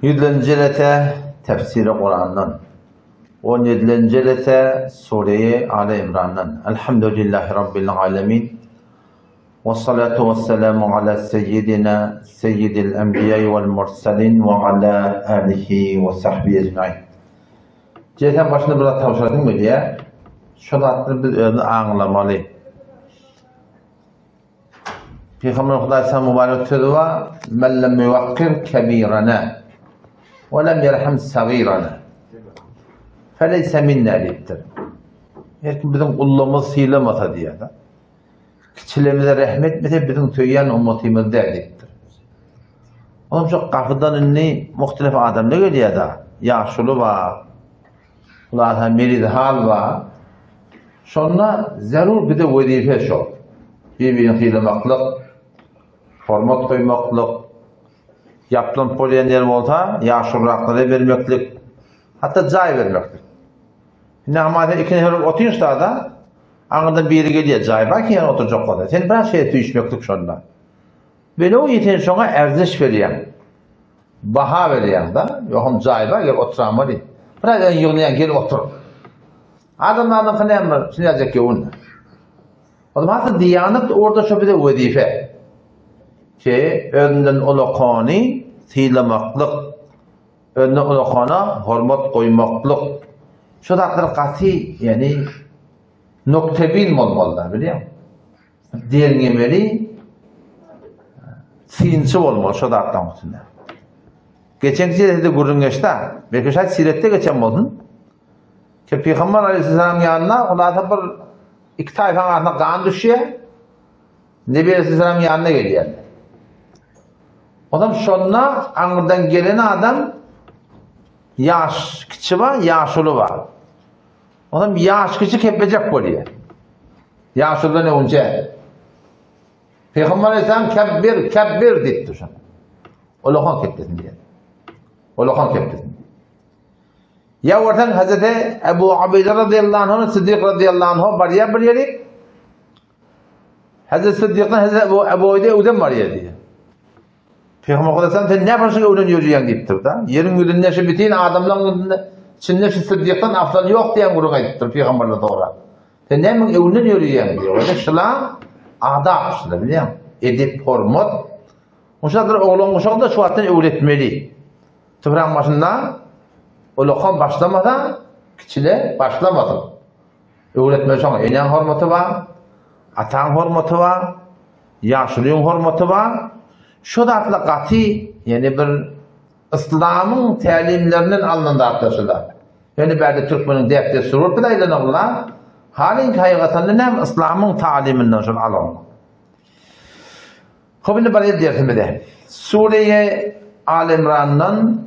100-lete tefsiri Kur'an'dan, 17-lete Sure-i Ali İmran'dan. Elhamdülillahi Rabbil alemin. Vessalatu vesselamu ala seyyidina seyyidil enbiya'i vel mursalin ve ala alihi ve sahbihi ecmaîn. Cehden başında biraz tavşadın mı diye, şunu attırıp biz özünü anlamalı. Peygamber Kudaysan mübarek sözü var, men lem yuvakkir kebirana ve lem yerham sagirana feleyse minna deyiptir. Herkim bizim kulluğumuz sıylamasa diye de. Kiçilerimize rahmet mese bizim töyyen ummatımız deyiptir. Onun çok kapıdan ünlü muhtelif adamlar geliyor da. Yaşlı var, kulağına merid hal var. Sonra zarur bir de vazife şu. Birbirini hıylamaklık, format koymaklık, yapılan polyener olsa yaşlıraklara vermeklik, hatta cay vermeklik. Şimdi ama ikini herif otuyorsa da anında biri geliyor cay var ki yani oturacak kadar. Sen biraz şey tüyüşmeklik şundan. Böyle o yeteneği sonra erziş veriyen, baha veriyen da, yokum cay var gel oturan değil. Biraz en yığılayan gel otur. Adamlardan kınayam var, şimdi yazacak ki onunla. O zaman hatta diyanet orada şu bir de vazife. Ki önünden olakani sıylamaklık, önünden olakana hormat koymaklık. Şu da katı yani noktebil olmalılar biliyor musun? Deringemeli sinsi olmalı şu da atlamasında. Geçen kişide de gurrungeçte, belki şayet sirette geçen oldun. Ki Peygamber Aleyhisselam yanına, onlarda bir iki tayfanın altına kan düşüyor. Nebi Aleyhisselam yanına geliyor. Adam şunla anından gelen adam yaş küçü var, yaşlı var. Adam yaş küçük kepecek oluyor. Yaşlı ne önce? Peygamber Aleyhisselam kebbir dedi şuna. Olokan keptesin diye. Olokan keptesin. Ya oradan Hazreti Ebu Ubeyde radıyallahu anh, Sıddık radıyallahu anh bariye yedik. Hazreti Sıddık'tan Hazreti Ebu Ubeyde öden bariye diye. Peygamber Aleyhisselam sen ne yaparsın ki öden yürüyen deyiptir da. Yerin yüzünde şu bütün adamların içinde şu Sıddık'tan aftan yok diyen kurun ayıptır Peygamber'le doğru. Sen ne mi öden yürüyen diyor. Öyle şıla adab şıla biliyor musun? Edip hormat. O şartlar oğlan uşağı da şu hattan öğretmeli. Tıfran başında Ulukan başlamadan, kiçile başlamadan. Öğretmen sonra enen hormatı var, atan hormatı var, yaşlılığın hormatı var. Şu da atla katı, yani bir İslam'ın talimlerinden alınan da atlaşırlar. Yani belki Türkmen'in defter surur bile ilanırlar. Halin hakikatinde hem İslam'ın taliminden şunu alalım. Şimdi bari dersimde. Sure-i Ali İmran'dan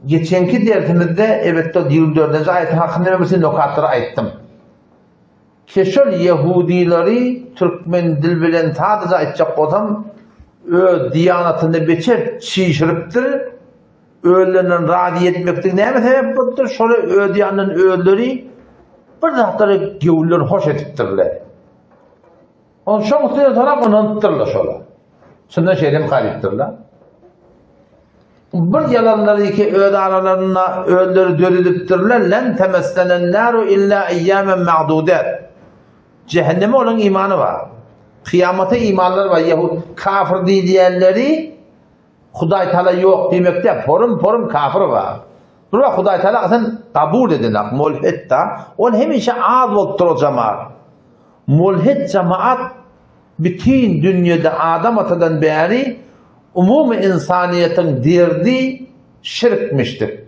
geçenki dersimizde evet 24. ayet hakkında bir nokatları ayttım. Keşol Yahudileri Türkmen dil bilen sadece aytacak olsam diyanatında beçer çiğşiriptir. Öğlenen radi etmektir. Ne sebep budur? Şöyle diyanın öğleri bir zahtları gevullerini hoş etiptirler. Onun şu muhtemelen sonra onunturlar şöyle. Şundan şeyden kaliptirler. Bir yalanları ki öğle aralarına öğleri dörülüptürler. Len temessenen naru illa eyyamen ma'dudet. Cehenneme olan imanı var. Kıyamata imanları var. Yahud kafir diyenleri Huday Teala yok demekte porum kafir var. Burada Huday Teala aslında kabul edilir. Mulhid da. Onun hemişe az oldu cemaat. Mulhid cemaat bütün dünyada Adam atadan beri umum insaniyetin derdi şirkmiştir.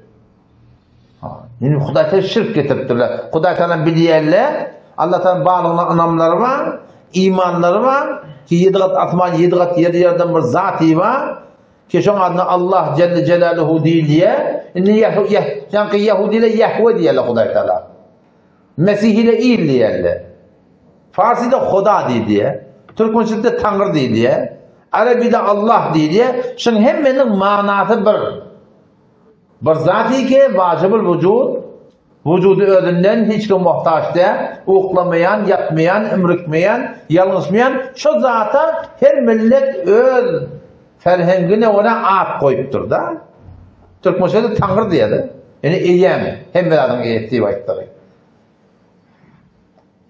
Yani Huday Teala şirk getirdiler. Huday Teala'nın biliyerler, Allah Teala'nın bağlığına anamları var, imanları var ki 7 kat asman, 7 kat yer yerden bir zati var ki şu adına Allah Celle Celaluhu değil diye yani Yahudi ile Yahve diyorlar Huday Teala. Mesih ile İl diyorlar. Farsi'de Huda diye, Türkmençe'de Tanrı diye, Arabi'de Allah diye, şimdi hemenin manası bir zati ki vacibul vücud, vücudu özünden hiç kim muhtaç değil, uğuklamayan, yatmayan, ümrükmeyen, yalnızmayan, şu zata her millet öz ferhengine ona ad koyuptur da. Türkmençede Tanrı diýdi. Yani eýem, hem bir adam eýetdi aýtdy.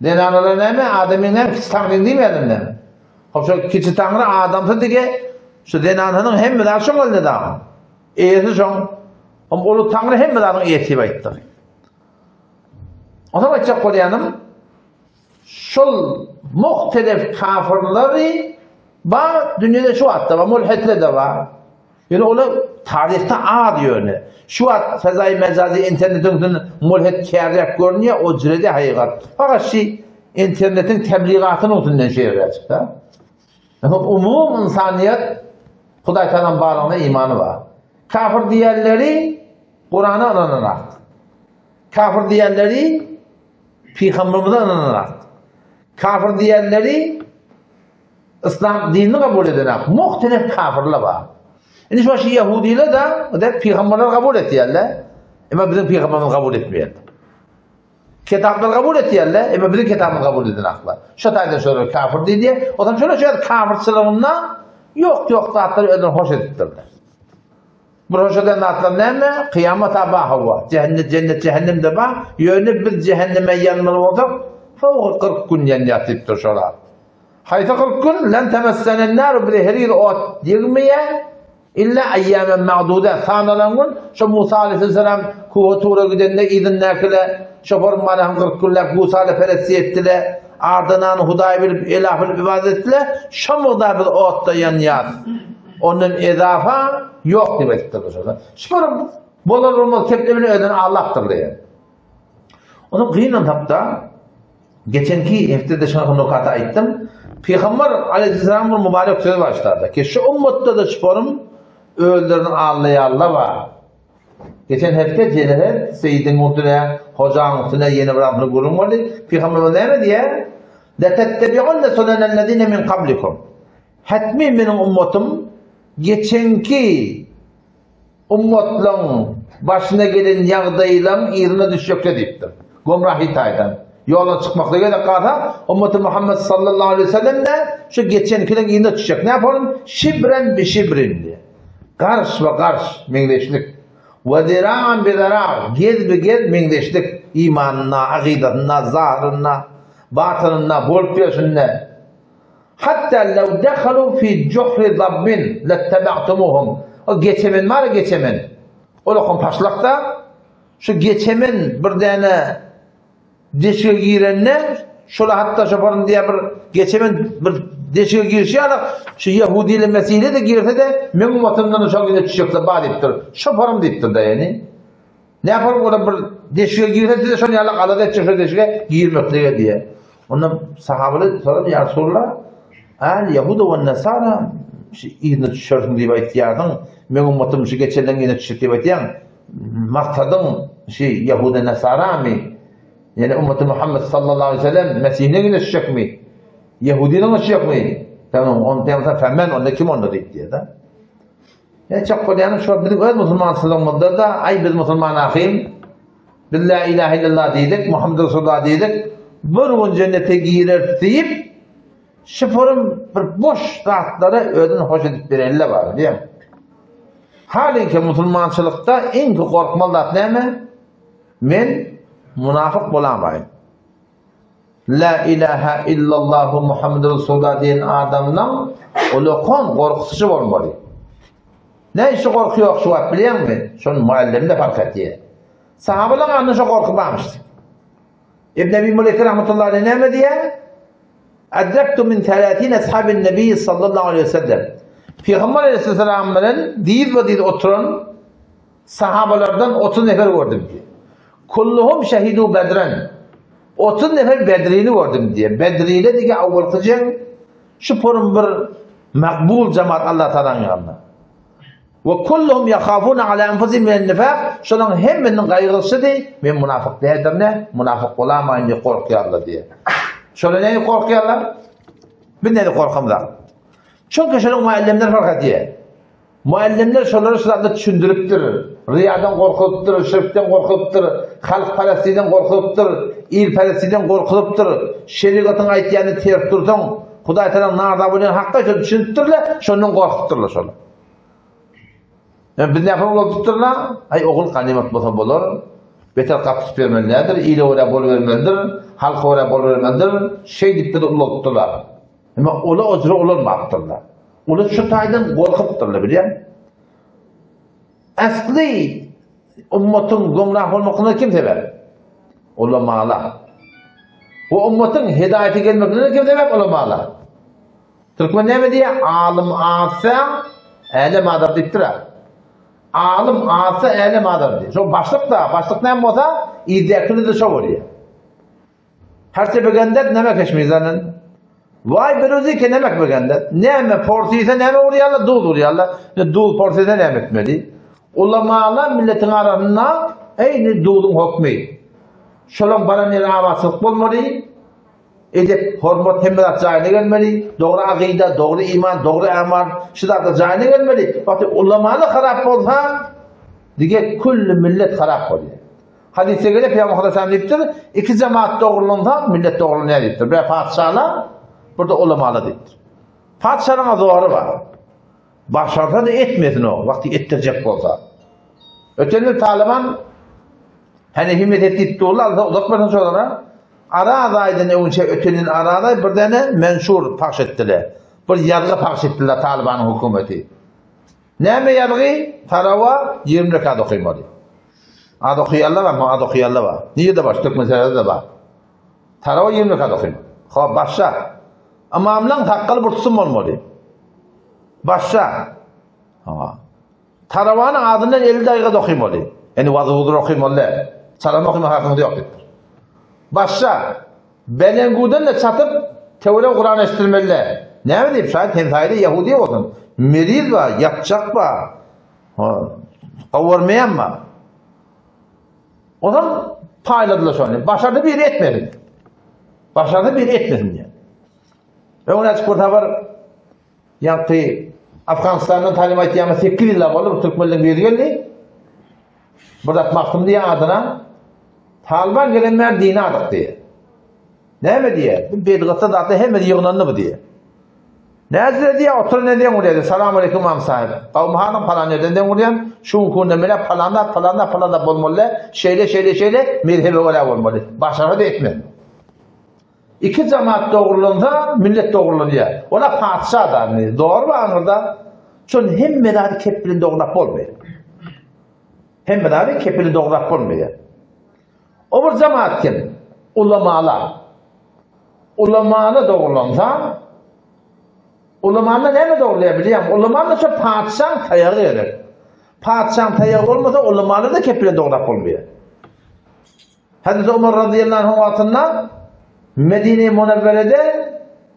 Denanalar näme? Adamyň näme Tanrı diýmedin näme? Hopşa kiçi Tanrı adamdy dige, şu denananyň hem bir şoň boldy da. Eýesi şoň. Olu Tanrı hem bir adam eýetdi aýtdy. Ona aýtjak bolýanym, şol muhtelif kafirleri ba dünyada şu hatta va mulhitler de var. Yani olar tarihte a diyor. Şu at fezai mecazi internetin mulhit kâryak görünüyor o cürede hakikat. Fakat internetin tebliğatını otundan şey verecek da. Yani umum insaniyet Huday Teala'nın bağlamına imanı var. Kafir diğerleri Kur'an'a inanarak. Kafir diğerleri Peygamberimize inanarak. Kafir diğerleri İslam dinini kabul ederek. Muhtelif kafirler var. Yani şu Yahudiler de Peygamberler kabul ettiler. Ama bizim Peygamberimiz kabul etmiyor. Kitaplar kabul ettiler. Ama bizim kitabımız kabul edilmekler. Şu tayda şöyle kafir diye. O zaman şöyle kafir sınavından yok da atları öyle hoş ettirdiler. Bu hoş eden atlar ne? Kıyamet abahı var. Cennet cehennemde var. Yönü bir cehenneme yanmalı olacak. Fevki 40 gün yanıyatip duruşlar. Hayta 40 gün lan temessenen nar bir herir ot yirmiye illa ayyamen ma'duda. Sanalan gün şu Musa aleyhisselam kuvatura gidende idinlerkile şoförün bana 40 günlük Musa aleyhisselam ettiler. Ardından Huday bilip ilah bilip ibadet ettiler. Şamurda bir otta yanıyat. Onun edafa yok demektir. Şoförün bolar olmaz keplemini öden Allah'tır diye. Onun kıyınan hatta geçenki haftada şuna nokata aytdım. Peygamber aleyhisselamın mübarek sözü başlardı ki şu ümmette de şoförüm öldürün Allah'a var. Geçen hafta Celal Seyyidin Muhtire Hoca'nın Muhtire yeni bırakını kurun vardı. Peygamber ne diye? لَتَتَّبِعُنَّ سُنَنَ الَّذِينَ مِنْ قَبْلِكُمْ Hatmi benim ummetim geçenki ummetlerin başına gelen yağdayla yerine düşecek deyiptir. Gomrahi taydan. Yola çıkmakla göre kadar ümmeti Muhammed sallallahu aleyhi ve sellem de şu geçenkilerin yerine düşecek. Ne yapalım? Şibren bi şibrin diye. Karş ve karş mengleşlik. Ve zira'an bi zira' gez bi gez mengleşlik. İmanına, akidatına, zahrına, batınına, bolpiyosununa. Hatta lev dekhalu fi cuhri zabbin lettebe'tumuhum. O geçemen var ya geçemen. O lokun paşlakta şu geçemen bir tane deşiğe girenler şöyle hatta şoförün diye bir geçemen bir deşiğe girişi alak şu Yahudiyle Mesih'le de girse de men ummatımdan çok güzel çiçekle bağ deyiptir. Şoförüm deyiptir da yani. Ne yaparım orada bir deşiğe girse de şöyle alak aladı çıkıyor deşiğe girmekle diye. Ondan sahabeler sorar ya Resulullah al Yahuda ve Nasara yine düşürsün diye aytıyordun. Men ummatım şu geçenden yine düşecek diye aytıyordun. Maksadın Yahuda Nasara mı? Yani ümmeti Muhammed sallallahu aleyhi ve sellem Mesih'ine yine düşecek mi? Yahudi'ne düşecek mi? Tamam onu demesen femen onda kim onda deyip diye de. Yani çok kolay şu bizim öz Müslüman sılımında da ay biz Müslüman ahim biz la ilahe illallah dedik Muhammed Resulullah dedik bir gün cennete girer deyip şoförün bir boş rahatlara ödün hoş edip verenler var değil mi? Halinki Müslümançılıkta en korkmalı da ne mi? Men münafık bulamayın. La ilahe illallah Muhammed Resulullah diyen adamdan o lokon korkutucu olmalı. Ne işi korku yok şu an biliyor musun? Şunun muallimde fark etti. Sahabeler anne şu korku varmıştı. İbn Ebi Muleyke rahmetullahi aleyhi ne mi diye? Adrektu min 30 ashabin nebi sallallahu aleyhi ve sellem. Peygamber aleyhisselam'ın değil ve değil oturun sahabelerden 30 nefer gördüm diye. Kulluhum şehidu bedren. 30 nefer bedri'ni gördüm diye. Bedri'yle diye avval kıcın şu porun bir makbul cemaat Allah Teala'nın yanına. Ve kulluhum yakhafuna ala enfusihim min nifak. Şunun heminin gayrısı değil. Men münafık değildir ne? Münafık olamayın diye korkuyorlar diye. Şöyle neyi korkuyorlar? Ben neyi korkumlar? Çünkü şunun muallimler fark ediyor. Muallimler şunları şurada düşündürüptür. Riyadan korkuluptur, şirkten korkuluptur, halkperestliğinden korkuluptur, ilperestliğinden korkuluptur. Şeriatın ayetlerini terip dursun. Huday Teala'nın narda bulan hakka düşündürürler, şunun korkutturlar şunu. Yani biz ne yapalım olup tutturlar? Ay oğul kanimet bolsa bolar. Beter kapıs vermelidir, ile öyle bol vermelidir, halka öyle bol vermelidir. Şey dipte de olup tutturlar. Ama ola ozra olurmaptırlar. Ola şu taydan korkuptırlar biliyor musun? Asli ummatın gumrah olmakını kim sebep? Ulamalar. Bu ummatın hidayete gelmekini kim sebep? Ulamalar. Türkmen ne mi diye? Alim asa, elim adar deyiptiler. Alim asa, elim adar diye. Şu başlık ne olsa, izleyekini de çok oluyor. Her şey begendet nemek eşmeyizlerin. Vay bir özü ki nemek begendet. Neme porsiyse neme uğrayarlar, dul uğrayarlar. Dul porsiyse neme etmeli. Ulamalar milletin arasında eyni dulun hükmü. Şolun bana nere avasılık bulmalı. Edip hormat hemmelat cayına gelmeli. Doğru akide, doğru iman, doğru amal. Şıdarda cayına gelmeli. Bakın ulamalı harap olsa diye kulli millet harap oluyor. Hadise göre Peygamber Aleyhisselam deyiptir. İki cemaat doğruluğunda millet doğruluğuna deyiptir. Bir padişahlar, burada ulamalı deyiptir. Padişahına doğru var. Başarıda da etmesin o. Vakti ettirecek olsa. Ötenin Taliban hani himmet ettiği olurlar. Uzaklardan sonra Araday'dan önce ötenin Araday bir tane menşur pahş ettiler. Bir yargı pahş ettiler Taliban'ın hükümeti. Neyme yargı? Tarava 20 rekat okuymadı. Ad okuyarlar var mı? Ad okuyarlar var. Niye de var? Türk meselede de var. Tarava 20 rekat okuymadı. Ha başla. Ama amlan takkalı bir tutum olmadı. Başla. Taravanın adından 50 dakika okuymalı. Yani vazıvıdır okuymalı. Çalama okuyma hakkında yok. Başla. Belenguden de çatıp teori Kur'an estirmeli. Ne bileyim şayet temsayda Yahudi olsun. Meril var, yapacak var. Kavurmayan var. O zaman payladılar sonra. Başarıda bir etmedi. Başarıda bir etmedim yani. Ve ona açık burada var. Yaptığı Afganistan'ın talimat yama 8 yıllar oldu. Türkmenlerin bir geldi. Burada mahkum diye adına Taliban gelenler dini adık diye. Ne mi diye? Belgısa da atı hem de yığınanlı mı diye. Ne diye otur ne diye oraya. Selamun aleyküm am sahibi. Kavmhanım falan nereden oraya? Şu konuda mele falanda bulmalı. Şeyle mirhebe oraya olmalı. Başarı da etmedi. İki cemaat doğruluğunda millet doğruluğuyor. Ona padişah da doğru mu anırda? Çünkü hem medari kepilin doğruluk olmuyor. Hem medari kepilin doğruluk olmuyor. O bir cemaat kim? Ulamalar. Ulamalı doğruluğunda ulamalı ne mi doğrulayabiliyor? Ulamalı şu padişahın tayağı gelir. Padişahın tayağı olmasa ulamalı da kepilin doğruluk olmuyor. Hazreti Ömer radıyallahu anh altından Medine-i Münevvere'de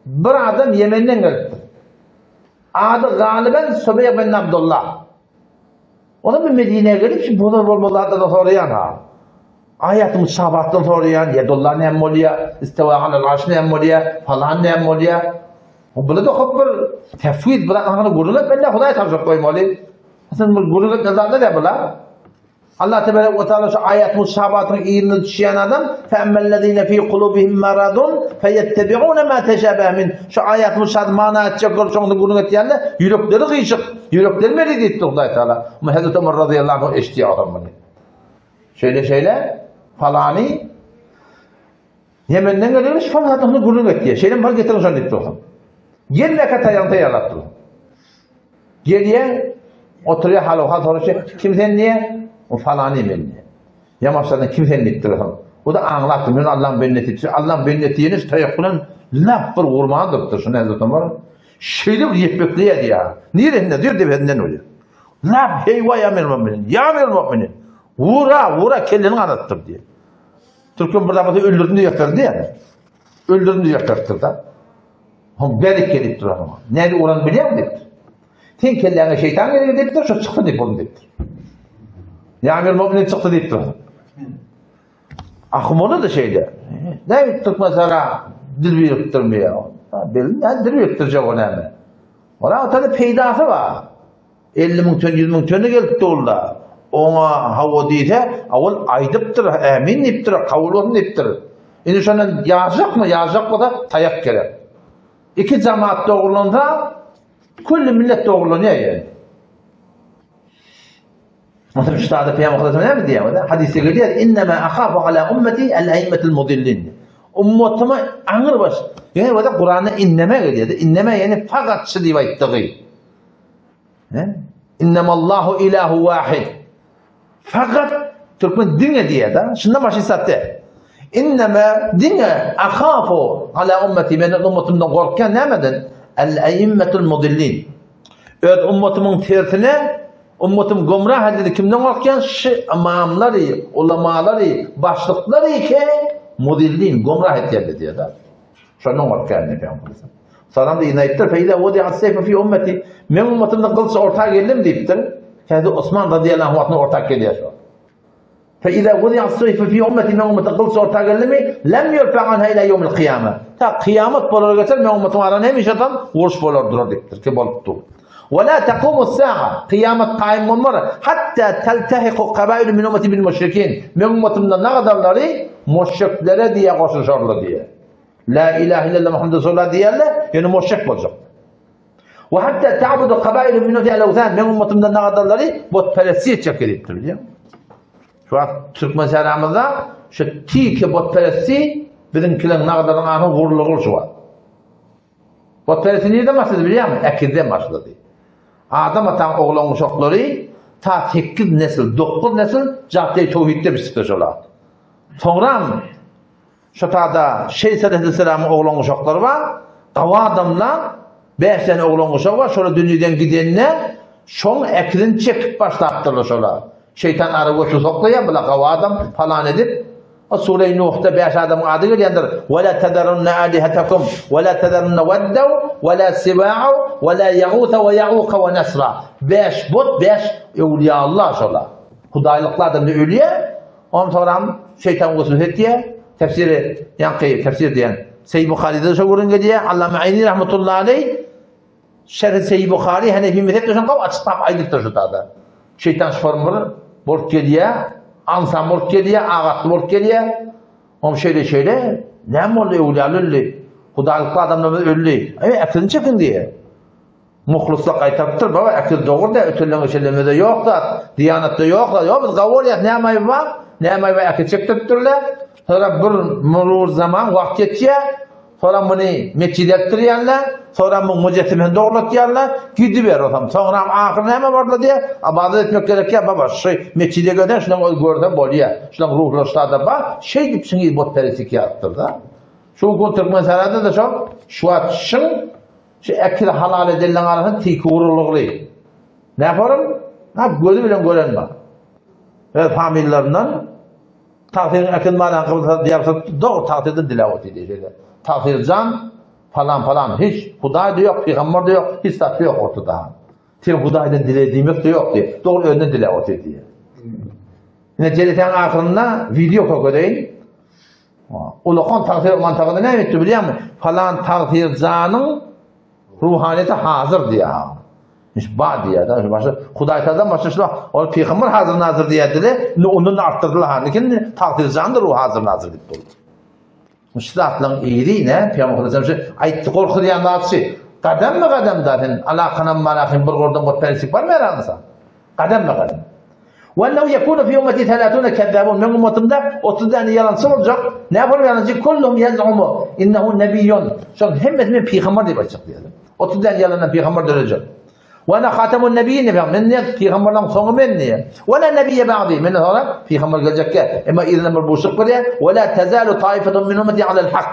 bir adam Yemen'den geldi. Adı galiben Sübeyh bin Abdullah. Ona bir Medine'ye gelip şimdi bunlar olmalardan da soruyan ha. Ayet-i Şabat'tan soruyan, Yedullah ne oluyor, İsteva alel arş ne oluyor, falan ne oluyor. O böyle de hop bir tefvid bırakmanı gururluk ben de Hudaya tavşak koymalı. Aslında bu gururluk nazarda ne bula? Allah Teala ve Teala şu ayet mushabatın iyini düşen adam فَاَمَّا فِي قُلُوبِهِمْ مَرَضٌ فَيَتَّبِعُونَ مَا تَشَابَهَ مِنْ şu ayet mushabat mana edecek oluşunu bunu ettiyenler yürekleri kıyışık. Yürekleri merid etti Allah Teala. Ama Hazreti Ömer radıyallahu anh eştiği adam bunu. Şöyle falani Yemen'den geliyormuş falan adamını bunu etti. Şeyden bal getirin sonra etti o. Yerine katayantı yarattı. Geriye oturuyor haloha soruyor. Kimsen niye? O falani emelli. Yamaçlardan kimsenin ittirahım. O da anlattı. Ben Allah'ın benneti. Allah'ın benneti yeniz tayakkulan laf bir vurmalıdır. Şunu Hazreti Ömer. Şeyde bir yetmekliyedi ya. Nereden diyor devenden oluyor. Laf heyva yamir müminin. Yamir müminin. Vura kelleni anlattır diye. Türk'ün burada mesela öldürdüğünü yakardı yani. Öldürdüğünü yakarttır da. Berik gelip duran ama. Nerede oranı biliyor mu deyiptir. Sen kellerine şeytan geliyor deyiptir. Şu çıktı deyip onu deyiptir. Yamir müminin çıktı deyiptir. Aklım onu da şeyde. Ne Türk mesela dil büyüktürmüyor. Yani dil büyüktürecek onu hemen. Ona ortada peydası var. 50 bin ton, 100 bin tonu gelip doğrular. Ona hava deyse, avul aydıptır, emin deyiptir, kavul olun deyiptir. Şimdi şundan yazacak mı? Yazacak mı da tayak gerek. İki cemaat doğruluğunda, kulli millet doğruluğuna yani. Mesela şu taada Peygamber ne diyor? Hadise geliyor. İnnemâ ahâfu alâ ümmeti el-eimmetul mudillin. Ummatımı anır baş. Yani bu da Kur'an'da inneme geliyor. İnneme yani fakat şu rivayetleri. İnnemallahu ilahu vahid. Fakat Türkmen dine diye de. Şundan başı sattı. İnneme dine ahâfu alâ ümmeti. Ben ummatımdan korkken ne medin? El-eimmetul mudillin. Evet ummatımın tersine ummatım gomrah edildi. Kimden korkken? Şu imamları, ulamaları, başlıkları ki mudillin, gomrah ettiler diye de. Şundan korkken ne Peygamber. Salam da yine ettir. Feyda vadi'at seyfe fi ümmeti. Men ummatımdan kılıç ortak geldim deyiptir. Kendi Osman radıyallahu anh'ın ortak geliyor şu an. Feyda vadi'at seyfe fi ümmeti. Men ummatımdan kılıç ortak geldim mi? Lem yurfa anha ila yevmil kıyame. Ta kıyamet bolar geçer. Men ummatım aran hem işatan vuruş bolar durur deyiptir. Ki bolup dur. ولا تقوم الساعة قيامة قائم مرة حتى تلتحق قبائل من أمتي بالمشركين من أمتنا نقدرları müşriklere diye koşuşarlar diye. La ilahe illallah Muhammed Resulullah diyorlar yani müşrik olacak. Ve hatta ta'budu قبائل من أمتي الأوثان من أمتنا نقدرları botperestliğe çekiliptir biliyor musun? Şu an Türk meselemize şu tiki botperestliği bizimkilerin naqdarın anı vurulur şu an. Botperestliği nereden başladı biliyor musun? Ekirden başladı. Adam atan oğlan uşakları ta 8 nesil, 9 nesil cadde-i tevhidde bisikleşolar. Sonra şu tada Şeyh Aleyhisselam'ın oğlan uşakları var. Qava adamlar 5 tane oğlan uşağı var. Şöyle dünyadan gidenler şon ekrin çekip başlattırlar şöyle. Şeytan arabı tuzaklaya bula qava adam falan edip Sure-i Nuh'ta 5 adamın adı geliyordur. وَلَا تَذَرُنَّ آلِهَتَكُمْ وَلَا تَذَرُنَّ وَدَّوْ وَلَا سِبَاعُ وَلَا يَغُوثَ وَيَعُوقَ وَنَسْرَ 5 but 5 evliya Allah şola. Hudaylıklardan da ölüye. Ondan sonra şeytan usul ettiye. Tefsiri yankı tefsir diyen. Seyyid Bukhari'de şu görünge diye. Allame Ayni rahmetullahi aleyh. Şerh Seyyid Bukhari Hanefi mezhep düşen kav açıklayıp aydıktır şu tada. Şeytan şformları borç geliye. Ansam borç geliye. Ağatlı borç geliye. Ama şöyle. Ne mi oldu evliyalı öldü? Hudaylıklı adamlar öldü. Evet aklını çekin diye. Muhlislik aytaktır. Baba akıl doğru da ötürlüğün şeylemede yok da. Diyanette yok da. Yok biz gavoliyat ne amayı var? Ne amayı var akıl çektirtirler. Sonra bir murur zaman vakt geçiyor. Sonra bunu meçhid ettiriyorlar. Sonra bunu mücessime doğrultuyorlar. Gidiver o zaman. Sonra ahir ne vardı diye. Abadet etmek gerekiyor baba. Meçhide gönder şuna gördüm boluyor. Şuna ruhlu ustada bak. Şey dipsini bot terisi yaptır da. Şu gün Türk meselede de çok şu atışın şu ekil halal edilen arasında tiki vuruluklu. Ne yaparım? Ha gözü bile gören var. Ve famillerinden takdirin ekil malan kıbrıda yapsa doğru takdirden dilavet edecekler. Takdir can falan hiç Huday da yok, Peygamber de yok, hiç tatlı yok ortada. Sen Huday'dan dilediğimiz de yok diye. Doğru önüne dilavet ediyor. Yine Celalet'in aklında video kokuyor. Ulukon takdir mantıqında ne etti biliyor musun? Falan takdircanın ruhaniyeti hazır diye. İşte ba diye da başka Huday'dan başka o Peygamber hazır nazır diye dedi. Onun arttırdılar. Lakin takdircandır ruh hazır nazır dedi. Müslümanların iyiliğine Peygamber ayıttı korku diyen natsı. Kadem mi kadem zaten? Alakanan malakın bir oradan bot perisik var mı herhalde? Kadem mi kadem? وَاَنَّهُ يَكُونَ فِي اُمَّتِ 30 كَذَّابُونَ Men ummatımda 30 tane yalancı olacak. Ne yapalım yalancı? Kullum يَزْعُمُ اِنَّهُ نَبِيٌّ Sonra hemmetime peygamber diye açıklayalım. 30 tane yalanan peygamber dönecek. وَاَنَا خَاتَمُ النَّبِيِّنَ Men ne? Peygamberden sonra men niye? وَلَا نَبِيَّ بَعْدِي Men sonra peygamber gelecek ki. Ama izine bir boşluk var ya. وَلَا تَزَالُ طَائِفَةٌ مِنْ اُمَّتِ عَلَى الْحَقِّ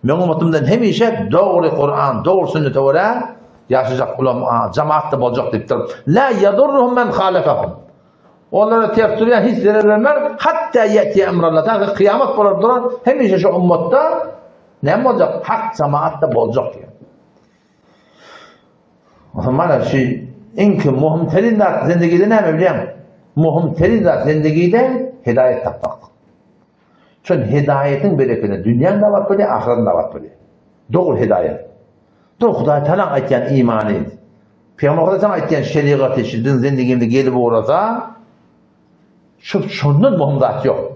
Men ummatımdan hemişe doğru Kur'an, doğru sünnet-i vera yaşayacak ulama, cemaat de olacak deyip durur. لَا يَضُرُّهُمْ مَنْ خَالَفَهُمْ Onlara tefsiriyen hiç zarar vermez. Hatta yeti emrallah. Kıyamet olur durar. Hemişe şu ümmette ne olacak? Hak cemaatte olacak diyor. O zaman şey en muhim zat zindagide ne biliyor musun? Muhim zat zindagide hidayet tapmak. Çünkü hidayetin bereketi dünyada var böyle, ahirette var böyle. Doğru hidayet. Doğru Huday Teala aytgan imanı. Peygamber aytgan şeriatı sizin zindagimde gelip uğrasa şunun muhimmat yok.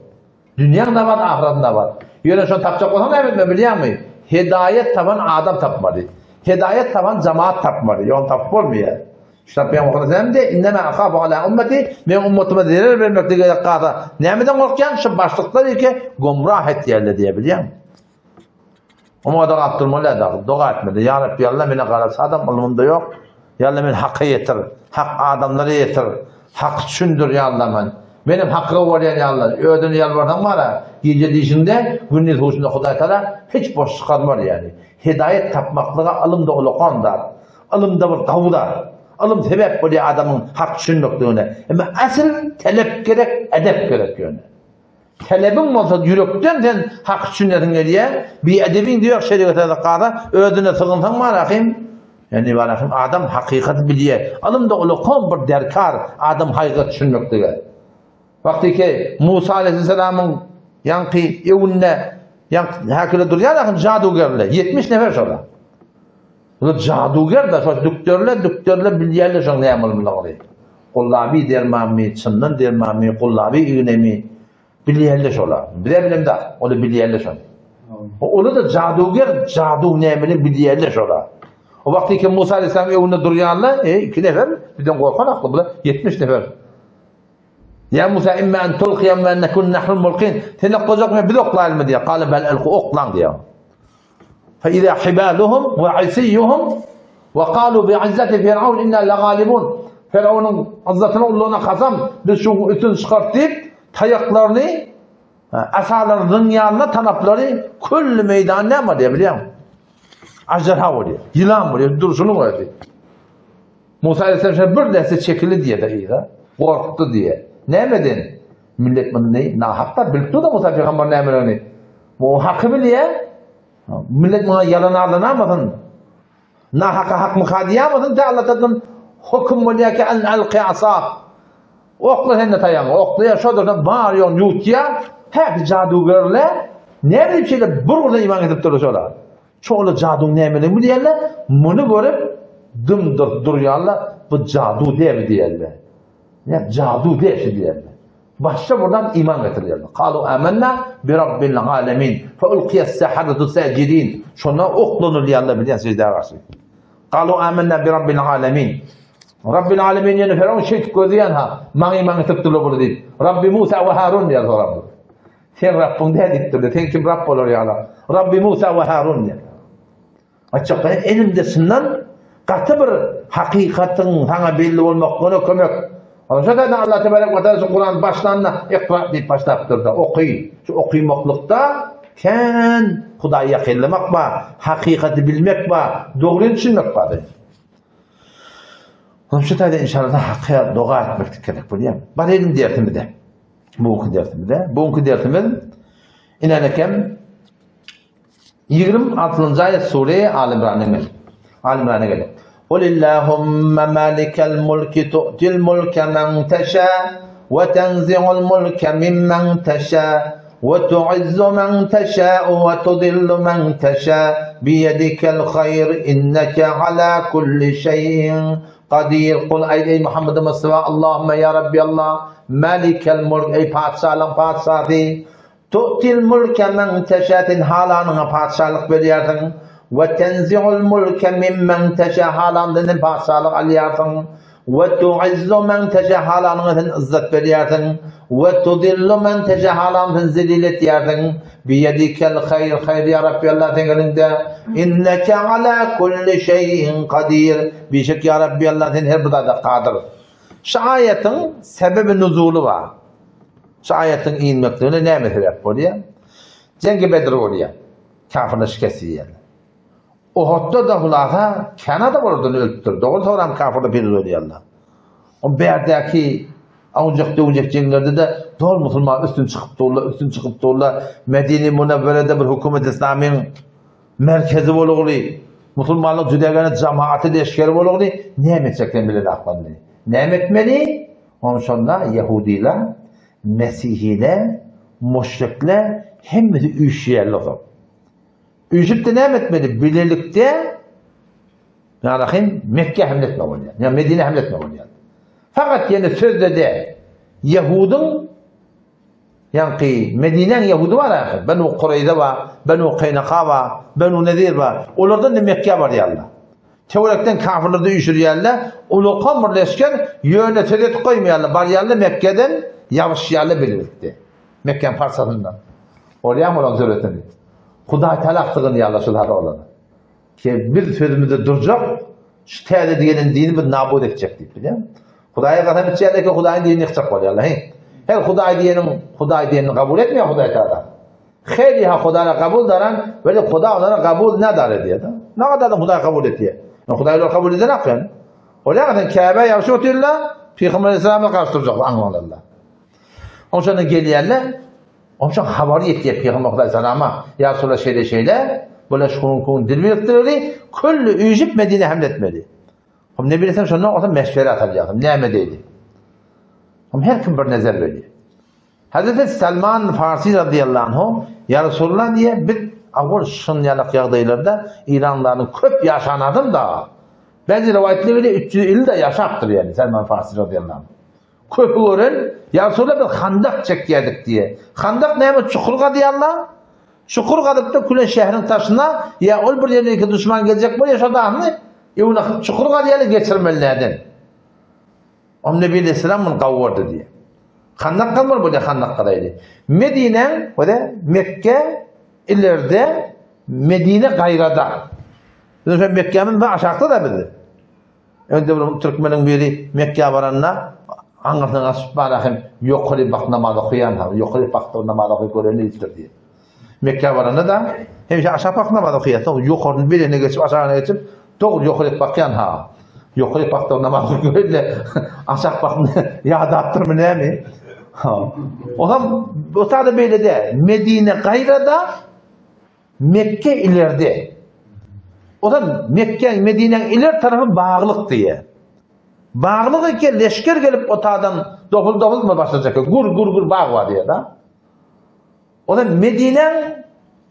Dünyada var, ahiretinde var. Yöne şunu tapacak olsan evet mi biliyor musun? Hidayet taban adam tapmadı. Hidayet taban cemaat tapmadı. Yon tapıp olmuyor. İşte Peygamber Efendimiz de innema akhafu ala ümmeti men ummetime zarar vermekte qada. Nämeden korkyan şu başlıklar iki gumrah etdiler diye biliyorum. Ama da Abdülmullah da dua etmedi. Ya Rabbi Allah beni qarasa adam ilmimde yok. Ya Allah men hakkı yetir. Hak adamları yetir. Hak düşündür ya Allah men. Benim hakkı var ya Allah. Ödünü yalvardan var ha. Gece dişinde gündüz husunda Huday Teala hiç boş çıkarmar yani. Hidayet tapmaklığa alımda uluqandar. Alımda bir qavudar. Alım sebep böyle adamın hak düşünmekliğine. Ama asıl talep gerek, edep gerek yani. Talebin olsa yürekten sen hak düşünedin diye bir edebin diyor şerikete de qada ödüne sığınsan var akım. Yani var akım adam hakikati biliyor. Alımda uluqan bir derkar adam hakikat düşünmekliğe. Vakti ki Musa Aleyhisselam'ın yankı evinde hakile duruyor akım cadugerle 70 nefer sonra. Bu caduger da şu düktörle bilyerle şun nämelmler oluyor. Kullabi dermami, çından dermami, kullabi iğnemi bilyerle şolar. Bilemem da onu bilyerle şun. Onu da caduger cadu nämeli bilyerle şolar. O vakti ki Musa Aleyhisselam evinde duruyorlar, iki nefer birden korkan aklı bu 70 nefer. Ya Musa imma en tulqiya imma en nekun nahnu mulqin. Sen oklayacak mı? Bir oklayalım mı diye. Kale bel elqu oklan diye. فإذا حبالهم وعصيهم وقالوا بعزة فرعون إنا لغالبون. Firavun'un azzatına ulluğuna kasam biz şu ütün çıkartıp tayaklarını asalarının yanına tanapları küllü meydan ne mi diye biliyor musun? Ajderha oluyor, yılan oluyor, duruşunu koyuyor. Musa Aleyhisselam bir dese çekili diye de iyi de korktu diye. Ne emedin? Millet bunu ne? Nahakta bildi de Musa Peygamber ne emedin? Bu hakkı biliyor. Millet buna yalan ağlanamadın. Nahaka hak mukadiyamadın da Allah'tan hukum oluyor ki en alqi asaq. Okla henne tayan. Oklaya şodurdan bağırıyorsun yutya. Hep cadugerle ne bileyim şeyle burada iman edip duruşuyorlar. Çoğulu cadu nemeli mi diyorlar? Bunu görüp dımdır duruyorlar. Bu cadu der diyorlar. Ya cadu der diyorlar. Başta buradan iman getiriyorlar. Kalu amennâ bi rabbil alemin. Fe ulqiyes saharatu sacidin. Şuna oklanır diyorlar biliyen secdeye karşı. Kalu amennâ bi rabbil alemin. Rabbil alemin yani Firavun şey gözüyen ha. Iman etip duruyor bunu değil. Rabbi Musa ve Harun diyor Rabbi. Sen Rabbin de edip duruyor. Sen kim Rabb olur ya? Rabbi Musa ve Harun diyor. Açık elimdesinden katı bir hakikatin sana belli olmak onu kömek. Zaten Allah Tebarek ve Teala Kur'an başlarına ikra deyip başlattırdı. Okuy. Şu okuymaklıkta sen Hudayı yakınlamak var, hakikati bilmek var, doğruyu düşünmek var. Şu tarzda inşallah hakkıya dua etmek gerek biliyor musun? Bana elim dertimi de. Bugünkü dertimiz inanırken 26. ayet Sure Ali İmran'a gelir. قل اللهم مالك الملك تؤتي الملك من تشاء وتنزع الملك ممن تشاء وتعز من تشاء وتضل من تشاء بيدك الخير إنك على كل شيء قدير قل أي محمد مصطفى اللهم يا ربي الله مالك الملك أي padişahı تؤتي الملك من تشاء halanına padişahlık veriyorsun. وَتَنْزِعُ الْمُلْكَ مِمَّنْ تَشَهَالَنْدِنِ padişahlık alıyorsun. وَتُعِزُّ مَنْ تَشَهَالَنْدِنِ izzet veriyorsun. وَتُضِلُّ مَنْ تَشَهَالَنْدِنِ zelil ediyorsun. بِيَدِكَ الْخَيْرِ Hayır ya Rabbi Allah senin elinde. اِنَّكَ عَلَى كُلِّ شَيْءٍ قَدِيرٍ Birçok ya Rabbi Allah senin her burada da kadir. Şu ayetin sebebi nuzulu var. Şu ayetin inmekliğine ne sebep oluyor? Cengi Bedir oluyor. Kafirle şikesi yiyorlar. Uhud'da da hulaha Kanada oradan öldürdü. O sonra kafirle bir oluyorlar. O berdeki ancak cenglerde de doğru Müslüman üstün çıkıp doğrular. Medine Münevvere'de bir hükümet İslam'ın merkezi oluyor. Müslümanlık cüdegane cemaati leşkeri oluyor. Ne emedecekler bilir aklandı. Ne emetmeli? Onun sonra Yahudiler, Mesihiler, müşrikler hem de üşüyerler. Üşüp de ne etmedi? Birlikte yani Mekke hamletme oluyor. Yani Medine hamletme oluyor. Fakat yani sözde de Yahud'un yani Medine'nin Yahudu var ya. Benu Kureyze var, Benu Kaynaka var, Benu Nedir var. Onlardan da Mekke var ya Allah. Teorekten kafirlerde üşürüyorlar. Ulukan birleşken yönetedet koymuyorlar. Bariyarlı Mekke'den yavuşyarlı belirtti. Mekke'nin farsatından. Oraya mı olan söyletiyor? Huday talaktığını yerleşirler olanı. Ki bir sözümüzde duracak, şu teyde diyenin dini bir nabud edecek deyip biliyor musun? Huday'a kadar biteceğiyle ki Huday'ın dinini yıkacak oluyorlar. Her Huday dinini kabul etmiyor Huday Teala. Kheyli ha Huday'a kabul daran, böyle Huday onlara kabul ne dar ediyor da? Ne kadar da Huday kabul ediyor? Huday'lar kabul eden akın. Oraya kadar Kabe'ye yavşı otuyorlar, Peygamber Aleyhisselam'la karşı duracaklar, anlarlar. Onun için geliyorlar, onun için haberi yetiyor Peygamber Aleyhisselam'a. Ya Resulallah şeyle, böyle şunun dil biriktirildi, küllü ücib Medine hamletmedi. Ne bilirsen şundan orada meşvere atacaktım, ni'medeydi. Her kim bir nezer veriyor. Hazreti Salman Farsi radıyallahu anhu, ya Resulullah diye bir ağır şınyalık yağdaylarda İranlıların köp yaşanadım da, bazı rivayetleri 300 yıl da yaşaktır yani Salman Farsi radıyallahu anhu. Köpü görün, ya Resulullah bir handak çekiyorduk diye. Handak neymiş? Çukurga diyorlar. Çukurga da Külen şehrin taşına, ya ol bir yerine düşman gelecek bu yaşadığını, ona çukurga diye geçirmelilerden. O Nebi Aleyhisselam bunu kavurdu diye. Handak kalmır böyle handak kadaydı. Medine, böyle Mekke ileride, Medine gayrada. Mekke'nin ve aşağıda da bilir. Önce bu Türkmen'in biri Mekke'ye varanına, anlatın asıp bağırayım, yukarı bak namazı okuyan ha, yukarı bak namazı okuyan nedir diye. Mekke'ye varanına da, hem aşağı bak namazı okuyan, yukarının birine geçip aşağıya geçip, doğru yukarı bakyan ha. Yukarı bak namazı okuyan, aşağı bak yağda attırma ne mi? O da böyle de, Medine gayrada, Mekke ileride. O da Mekke, Medine'nin iler tarafı bağlılık diye. Bağlılık ki leşker gelip otadan dokul mu başlayacak? Gur bağ var diye da. O da Medine'nin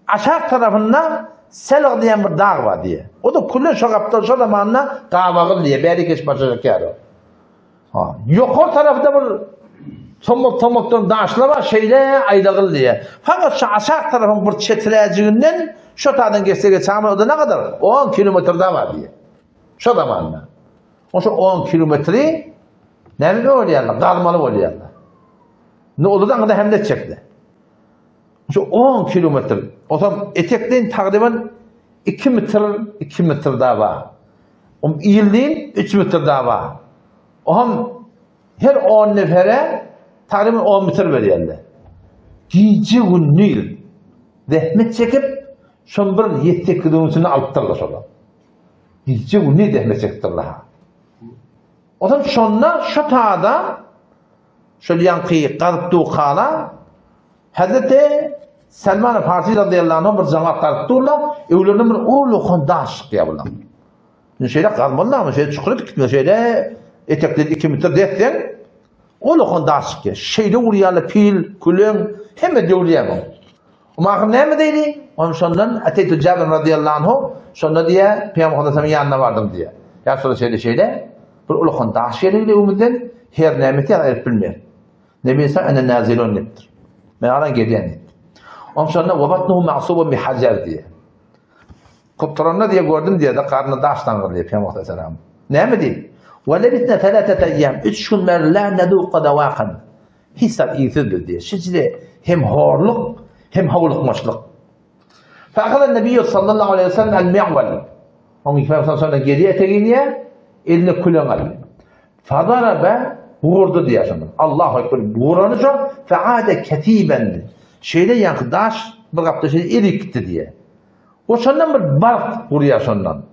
aşağı tarafında Selak diyen bir dağ var diye. O da Külen şokapta şu zamanla Kavağıl diye. Beri geç başlayacak yani. Yukarı tarafta bir tomuktan daşlama şeyle aydağıl diye. Fakat şu aşağı tarafın bir çetireceğinden şu taraftan geçse o da ne kadar? 10 kilometrede var diye. Şu zamanla. O şu 10 kilometreyi ne oluyorlar? Kalmalı oluyorlar. Ne olur da kadar hem de çekti. Şu 10 kilometre. O zaman etekliğin takriben 2 metre daha var. O iyiliğin 3 metre daha var. O zaman her 10 nefere takriben 10 metre veriyorlar. Gece günlüğü zahmet çekip son bir yetek kılığını alıp tırlar sonra. Gece günlüğü zahmet çektirler. O zaman sonra şu tağda şöyle yankıyı qarıptığı kala Hazreti Salman Farsi radıyallahu anh bir cemaat qarıptılar. Evlerinin bir oğlu daşık ya bunlar. Şeyde kalmalılar mı? Şeyde çukurda gitmiyor. Şeyde etekleri 2 metre dersen oğlu daşık ya. Şeyde uğrayalı pil, külün hem de uğrayamam. Ama ne mi deydi? Onun sonundan Ateytü Cabir radıyallahu anh sonra diye Peygamber Aleyhisselam'ın yanına vardım diye. Ya sonra şeyde bir uluğun daşıyla umudun her nimeti ayırıp bilmiyor. Nebi ise ene nazilun nettir. Meğeren geliyen nettir. Onun sonra vabatnuhu ma'subun bi hacer diye. Kupturanına diye gördüm diye de karnı daştan kırılıyor Peygamber Aleyhisselam. Ne mi değil? وَلَبِثْنَ ثَلَاثَةَ اَيَّامٍ 3 gün mer la neduqa davakan. Hisar iyisidir diye. Şimdi hem horluk hem havlukmaşlık. فَاَخَذَ النَّبِيُّ sallallahu aleyhi ve sellem el-mi'val. Onun Peygamber sonra geriye teginliğe eline kulen alıyor. فَضَرَبَ vurdu diye şimdi. Allahu Ekber vurunca feade ketiben. Şeyde yankı daş bir kapta şey erikti diye. O sondan bir bark vuruyor sondan.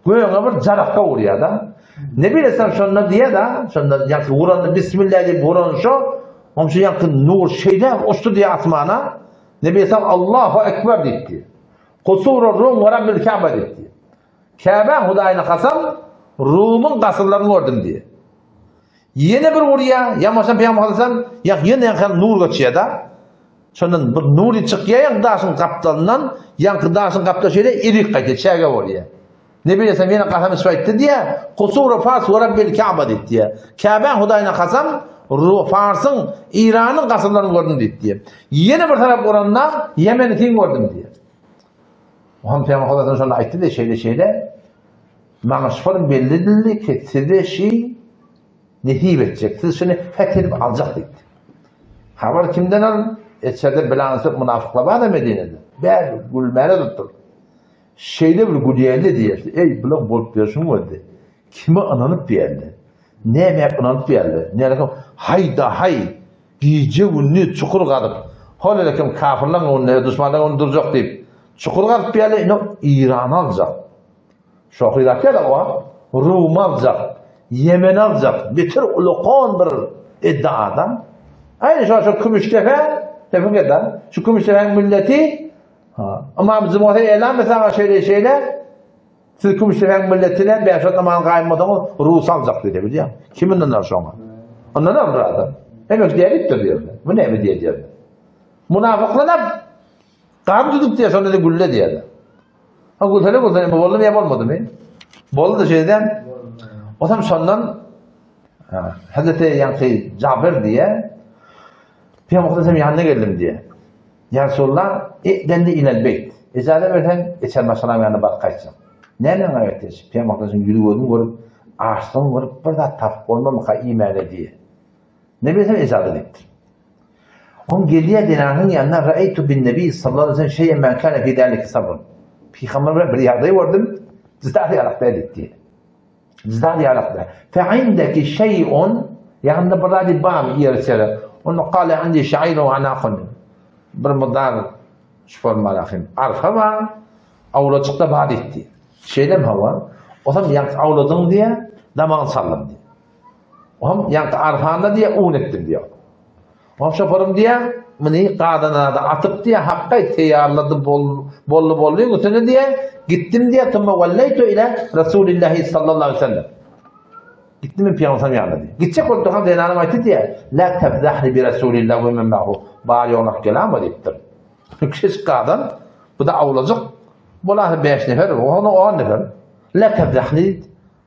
Göğüne bir carakka vuruyor da. Ne bilirsen sondan diye da sondan yankı vuranı Bismillah diye vurunca onun için yankı nur şeyde uçtu diye asmana. Ne bilirsen Allahu Ekber diye. Kusur-u Rum ve Rabbil Kabe diye. Kabe Hudayna kasam Rum'un kasırlarını gördüm diye. Yine bir oraya yamaşan Peygamber Aleyhisselam yine yankı nur geçiyor da. Sondan bir nuri çıkıyor yankı daşın kaptalından yankı daşın kaptal şeyde irik kaçıyor çeğe oraya. Ne bilesem yine kasam isfaitti diye Kusur-u Fars ve Rabbil Kabe diye. Kabe Hudayna kasam Fars'ın İran'ın kasırlarını gördüm diye. Yine bir taraf oranına Yemen'in gördüm diye. Muhammed Peygamber Aleyhisselam sonra ayıttı da şeyde Maaşların bellidir ki size şey nehib edecek. Siz şunu fethedip alacak dedi. Haber kimden alın? İçeride bilansıp münafıklar var da Medine'de. Ben gülmere tuttum. Şeyde bir gülüyelde diye. Ey bırak bolup diyorsun mu dedi. Kime ananıp bir yerde? Ne emek ananıp bir yerde? Ne alakam? Hayda hay. Giyce ünlü çukur kadıp. Hol alakam kafirler onu, düşmanlar onu duracak deyip. Çukur kadıp bir yerde. İran alacak. Şoku Irak'ta da o. Rum alacak. Yemen alacak. Bitir ulukan bir iddiadan. Aynı şu Kümüştepe. Tefik eden. Şu Kümüştepe'nin milleti. Ama bizim ortaya eylem mesela şeyler. Siz Kümüştepe'nin milletine Beşat Aman kayınmadan Rus alacak dedi biliyor musun? Kimin onlar şu an? Ondan alır adam. Emek diyeliktir diyorlar. Bu ne mi diye diyorlar. Münafıklar kan tutup diye sonra da gülle diyorlar. Ha gülsene bu bollu niye olmadı mı? Bollu da şeyden o zaman sondan Hazreti Yankı Cabir diye Peygamber yanına geldim diye. Ya Resulullah dendi ilel beyt. İcazet versen içer maşallah yanına bak kaçacağım. Nereden ayettir? Peygamber'in yürüyordum görüp ağaçtan vurup burada tafk olmamaka iman ediyor. Ne bilsem icazet etti. On geliye denahın yanına ra'aytu bin nebi sallallahu aleyhi ve sellem şeyen men kâne fî dâlike sabrın. Peygamber'e bir yardayı vardım. Cizdahi yalakta etti. Cizdahi yalakta. Fe'indeki şey'un yanında burada bir bağım yerçere. Onu kâle indi şa'iru anâkın. Bir mıdar şüphel malâkim. Arfa var. Avlacıkta vaat etti. Şeyde mi hava? O zaman yankı avladın diye damağın sallam diye. O zaman yankı arfanda diye un ettim diyor. O şoförüm diye bunu kadına da atıp diye hakkı teyarladı bollu götünü diye gittim diye tümme velleytu ile Resulullah sallallahu aleyhi ve sellem. Gittim mi Peygamber yanına diye. Gidecek oldu ham denanım aytı diye la tebzahli bi Resulillah ve men ma'hu. Bari ona kelam ediptir. Kişi kadın bu da avlacık. Bunlar 5 nefer, onu 10 nefer. La tebzahli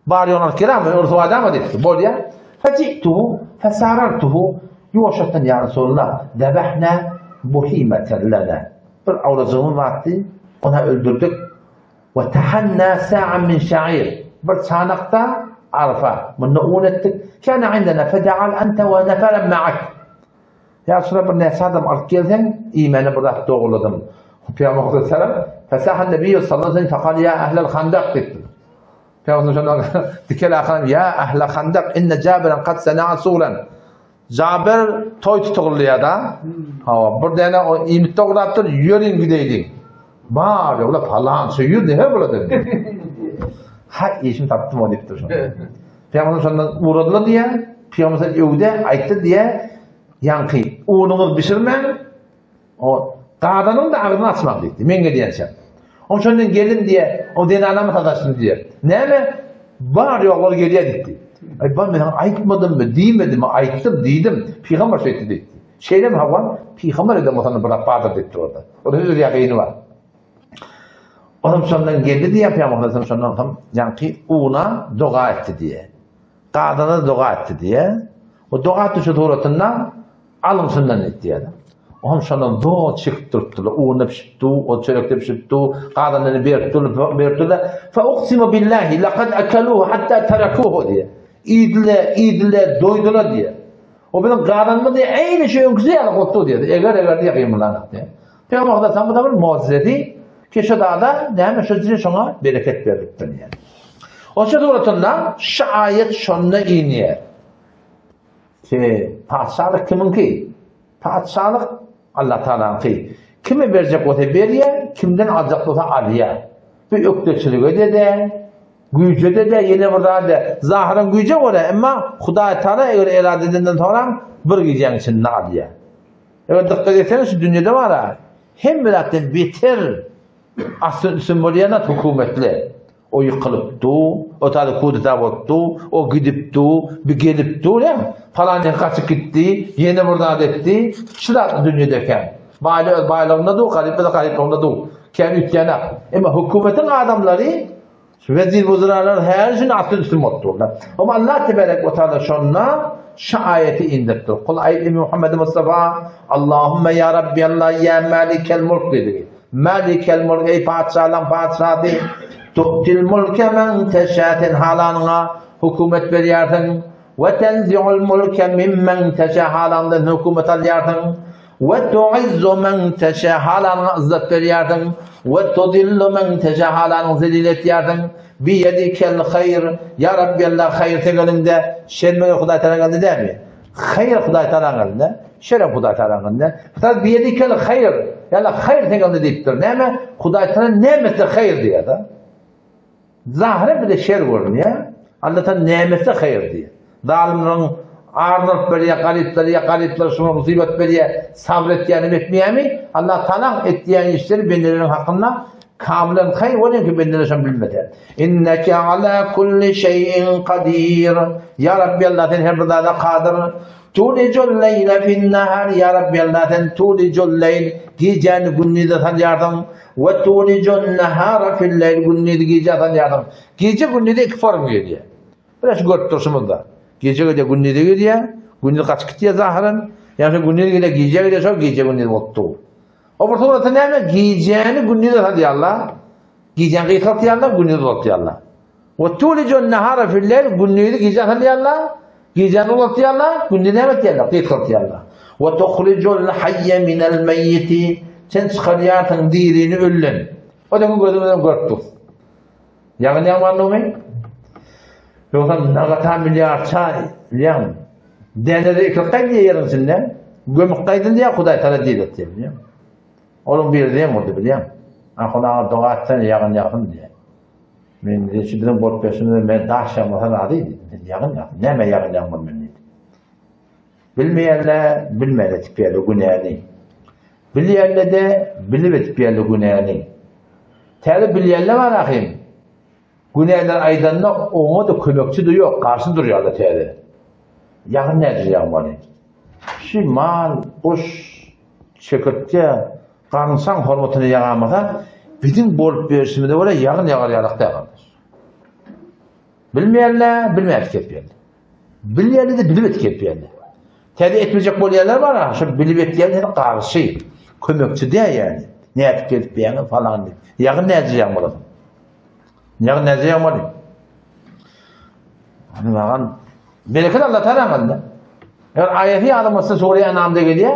bari ona kelam orta adam ediptir. Bol ya. Fecituhu fesarartuhu Yuvuşaktan ya Resulullah debehne buhimeten lana. Bir avlacığımın vakti ona öldürdük. Ve tehanna sa'an min şair. Bir çanakta arfa. Bunu un ettik. Kana indana feceal ente ve neferen ma'ak. Ya Resulullah bir nesadım alıp gelsen imanı burada doğruladım. Peygamber Aleyhisselam fesahan nebiyyü sallallahu aleyhi ve sellem fekal ya ehlel handak dedi. Peygamber Aleyhisselam dikeli akılan ya ehlel handak inne Cabir'en kad sena'a suğlen. Cabir toy tutuqluya da. Bir dene o imitde uğraptır, yürüyün gideydin. Bari ola falan söyüyor ne her burada. Ha işim taptım o deyiptir. Peygamber sonundan uğradılar diye, Peygamber evde ayttı diye yankı. Uğununu pişirmen, o dağdanın da ağzını açmak deyipti. Menge diyensen. Onun sonundan gelin diye, o dene anamı tadaştın diye. Ne mi? Bari yolları geriye gitti. Ay ben aytmadım mı, demedim mi, ayttım, dedim. Peygamber söyledi dedi. Şeyle mi hava? Peygamber edem otanı bırak bağda dedi orada. Orada öyle yakını var. Adam sonundan geldi diye Peygamber sonundan tam yankı ona dua etti diye. Kadına dua etti diye. O dua etti şu doğrultusunda alımsından etti diye. Onun sonundan dua çıktırttılar. Ona pişipti, o çörükte pişipti, kadınını berttiler. Fe uqsimu billahi laqad akaluhu hatta terakuhu diye. İydiler, doydular diye. O benim kadınımı diye aynı şeyin güzel oldu diye. Eğer diye kıyımlanık diye. Peygamber de tam bu da bir muazzedi. Ki şu dağda ne hemen şu sana bereket verdiktir yani. O şu doğrultusunda şu ayet şununla iniyor. Ki padişahlık kimin ki? Padişahlık Allah Teala'nın ki. Kime verecek o teberiye, kimden alacak o da aliye. Bir öktürçülük de gücü de yine burada da zahiren gücü var ama Huda Teala eğer irade edenden sonra bir gideceğin için aliye. Evet dikkat etseniz şu dünyada var ha. Hem milletin bitir sümboliyana hükümetli. O yıkılıptı, o tadı kudeta oldu, o gidipti, bir gelipti ya. Falan kaçıp gitti, yeni burada etti. Şurada dünyadayken. Bağlarında da o, gariplerinde da o. Kendi ütkenak. Ama hükümetin adamları, vezir vuzuralar her şeyin atın üstün oldular. Ama Allah Tebarek ve Teala şunla şu ayeti indirdi. Kul ayeti Muhammed Mustafa, Allahümme ya Rabbi Allah ya Malikel Mulk dedi. Malikel Mulk ey padişahlan padişahı tu'til mulke men teşâ sen halanına hükümet berýärsiň. Ve tenzi'ul mulke mimmen teşâ halandan hükümet alýarsyň. Ve tu'izzu men teşâ halanına izzet berýärsiň. Ve tudillu men teşâ halanına zelil etýärsiň. Biyedikel hayr. Ya Rabbi Allah hayr tegelinde şermeli Hudaý Teala geldi değil mi? Hayr Hudaý Teala geldi. Şeref Hudaý Teala geldi. Fakat biyedikel hayr. Ya hayr tegelinde deyipdir. Näme? Hudaý Teala nämesi hayr diýär da. Zahire bir de şer görünýär. Allah Teala nämesi hayr diýär. Zalimlerin ağırlık berýär, galipler şuna musibet berýär, sabretýäni etmeýärmi? Allah Teala etdiýän işleri benlerin hakkında kamilen hayır olan ki benimle sen bilmeden. İnneke ala kulli şeyin kadir. Ya Rabbi Allah sen her bidada kadir. Tulicul leyle fin nahar. Ya Rabbi Allah sen tulicul leyl. Geceni günnide sen yardım. Ve tulicul nahara fil leyl. Günnide gece sen yardım. Gece günnide iki form geliyor. Biraz görüp dursunuz da. Gece günnide geliyor. Günnide kaç gidiyor zahiren. Yani günnide geliyor gece geliyor. Gece günnide ottu. O burada näme giyeceğini gündüz atýarlar. Giyeceğini gıyık atýarlar, gündüz atýarlar. Ve tulicun nahara fil-leyl gündüzü giyeceğini atýarlar, giyeceğini atýarlar, gündüz näme atýarlar, gıyık atýarlar. Ve tukhrijul hayye minel meyyiti sen çıkarýarsyň dirini öllen. O da gözümden görüp. Ýagny ýamanlymy? Ýoksa nagata milyar çay, ýam. Denede ikilqay ýerin sinden, gömük gaýdyn diýe Hudaý Teala diýdi. Onun bir deyim oldu bileyim. Akılağı dua etsen yağın yakın diye. Ben de şimdi bot peşinde ben daşşamasa adıydı. Yağın yakın. Neme yağın yakın ben neydi? Bilmeyenle bilmeyene tipiyeli günahını. Bileyenle de bilip tipiyeli günahını. Teli bileyenle var akıyım. Günahlar aydanında onu da kömekçi de yok. Karşı duruyor da teli. Yağın nedir yağın var? Şu mal, boş, çekirtçe, qarınsan hormatını yağamasa, bizim bolup berişimizde böyle yağın yağaryalıqda yağarlar. Bilmeyenler, bilmeyip ketmeyenler. Bileyenler de bilip ketmeyenler. Tedi etmeyecek bolýarlar var ha, şu bilip etmeyenlerin qarşı, kömekçi diye yani. Ne yapıp ketmeyenler falan diye. Yağın nece yağmalı? Yağın nece yağmalı? Hani bağın, bereket Allah Teala'nın. Eğer ayeti alınması Sure-i En'am'da geliyor,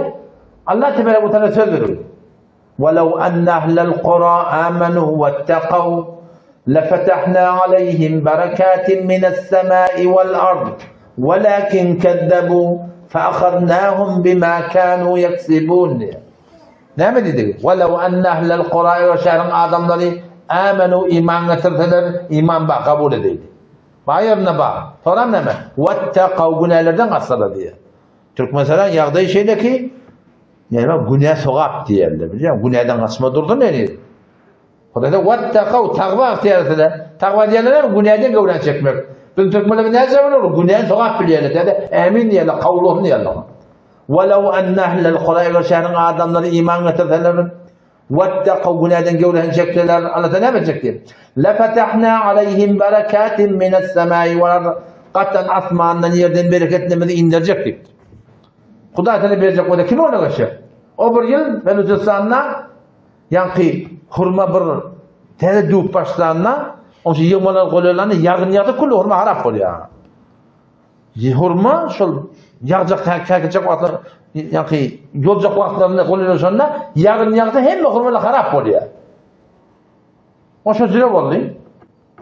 Allah Teala bu tarafa söz veriyor. وَلَوْ أَنَّ أَهْلَ الْقُرَى آمَنُوا وَاتَّقَوْا لَفَتَحْنَا عَلَيْهِمْ بَرَكَاتٍ مِنَ السَّمَاءِ وَالْأَرْضِ وَلَكِنْ كَذَّبُوا فَأَخَذْنَاهُمْ بِمَا كَانُوا يَكْسِبُونَ. Ne mi dedik? وَلَوْ أَنَّ أَهْلَ الْقُرَى ve şehrin adamları آمَنُوا iman getirseler, iman bak kabul edildi. Bayırına bak. Sonra ne mi? وَاتَّقَوْا günahlardan asla diye. Türk mesela yağdığı şeydeki yani günah sogap diýerler, bilýär. Günahdan kaçma durdu ne? Hudaýda wattaqaw taqwa ihtiyarıdır. Taqwa diýerler günahdan gowran çekmek. Biz Türkmenler näze bolar? Günah sogap bilýärler. Dede amin diýerler, kawluhny diýerler. Walaw anna ahlal qura şäheriniň adamlary iman getirseler, wattaqaw günahdan gowran çekseler, Allah näme edecekdir? La fatahna aleyhim berekatin minas semai wal qatan asmandan yerden bereketlerimizi indirecekdik. Hudaý Teala berecek o da kim ona geçer? O bir yıl Belucistan'da yankı hurma bir tane düğüp başlarına onun için yığmalar koyuyorlarına yağın yağdı kullu hurma harap oluyor. Hurma şol yağacak kakacak vakitler yankı yolcak vakitlerinde koyuyorlar sonra yağın yağdı hem hurmalar harap oluyor. O sözüyle oldu.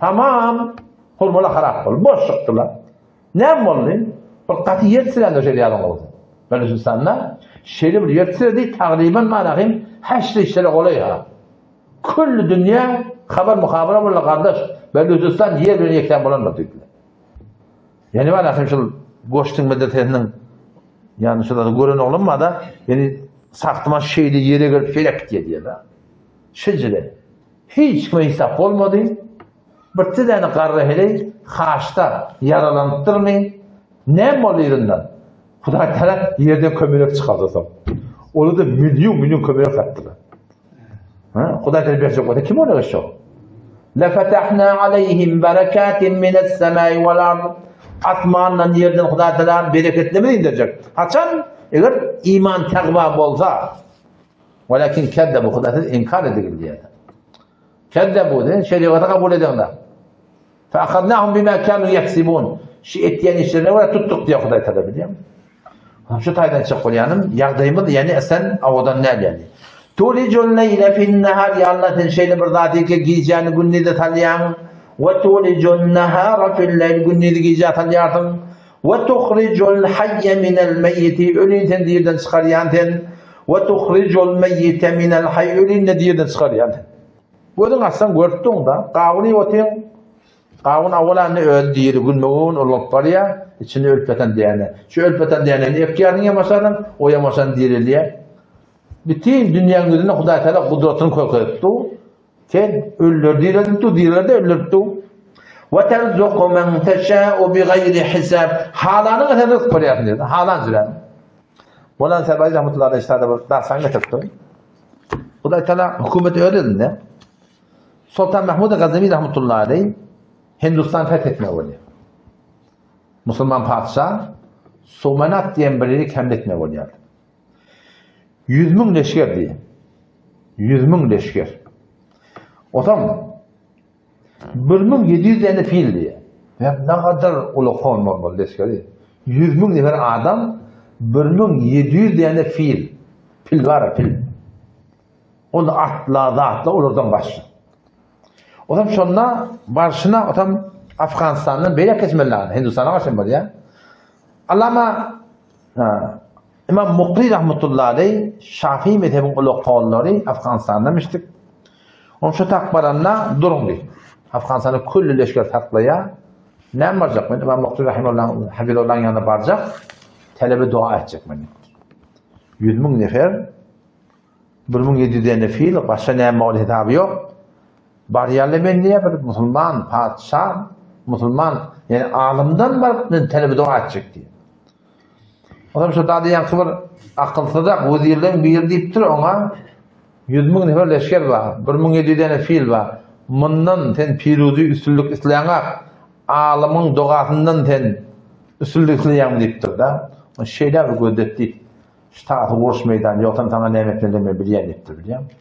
Tamam hurmalar harap oldu. Boş çıktılar. Ne oldu? Bir katı yetisilen de şey yağın oldu. Belucistan'da şöyle bir yetiştirdi takriben manahim haşr işleri oluyor. Kül dünya haber muhabara bolla kardeş. Belucistan yer bir yekten bulanmadı. Yani manahim şu goştun medretinin yani şurada görün olunmadı. Yani saktıma şeyde yere gelip felek diye da. Şecile hiç kime hesap olmadı. Bir tane karı hele haşta yaralandırmayın. Ne oluyorundan? Hudaý Teala yerden kömürek çıkardırsam. Onu da milyon kömürek attılar. Hudaý Teala berecek o da kim ona geçiyor? لَفَتَحْنَا عَلَيْهِمْ بَرَكَاتٍ مِنَ السَّمَاءِ وَالْأَرْضِ Atmandan yerden Hudaý Teala bereketlerini indirecek. Haçan? Eğer iman takva bolsa. وَلَكِنْ كَذَّبُوا Hudaý Teala inkar edildi diye. Keddebu de şeriatı kabul edenler. فَأَخَذْنَاهُمْ بِمَا كَانُوا يَكْسِبُونَ Şu ettiyen işlerine var tuttuk diye Huday Teala biliyor musun? Şu taydan çıkıyor yani. Yardımı yani esen avadan ne yani? Tulicul leyle fin nehar ya Allah'ın şeyle bir zati ki giyeceğini günni de tanıyan ve tulicul nehara fil leyl günni de giyeceğini tanıyan ve tuhricul hayye minel meyyiti ölüyden diyeden çıkarıyan ve tuhricul meyyite minel hayy ölüyden diyeden çıkarıyan Gördün aslan gördün da kavuni otuyor kavun avalanı öldü yeri gülmeğin olup var ya içini ölpeten diyene şu ölpeten diyene efkarını yamasanın o yamasan diriliye bütün dünyanın gözüne Huday Teala kudretini koydu. Sen ölür dirildi de ölürdü. Ve terzuqu men teşâ'u bighayri hisab. Halanın öte rızk koyuyorsun dedi. Halan zülen. Molan Serbay rahmetullahi aleyhi işte dersen getirdi. Huday Teala hükümeti öğrendiğinde Sultan Mahmud Gaznevi rahmetullahi aleyhi Hindistan fethetme oluyor. Müslüman padişah Somanat diyen birlik hemletme oluyor. 100.000 leşker diye. 100.000 leşker. O zaman 1.700 tane fil diye. Ya ne kadar ulukon normal leşkeri. 100.000 nefer adam 1.700 tane fil. Fil var fil. Onu atla olurdan başlıyor. O zaman sonra başına o zaman Afganistan'ın böyle kesmeler. Hindistan'a başlayın böyle ya. Allama İmam Muqri rahmetullahi aleyh Şafii mezhebinin ulug'onlari Afganistan'damıştık. Onu şu takbaranla durun diye. Afganistan'da kulli leşker taklaya ne varacak mı? İmam Muqri rahimahullah'ın yanına varacak. Talebe dua edecek mi? 100.000 nefer 1.700 tane fil başka ne mal hitabı yok. Bariyerle ben niye bir Müslüman, padişah, Müslüman yani alimden var talebe dua edecek diye. O zaman şu da diyen kıvır akılsızak vazirlerin bir deyip dur ona 100.000 nefer leşker var, 1.700 tane fil var. Bundan ten pirudi üstünlük islayanak alimin doğasından ten üstünlük islayan deyip dur da. O şeyler gözettik. Ştatı vuruş meydanı yoktan sana nimetlerimi bilen deyip dur biliyor musun?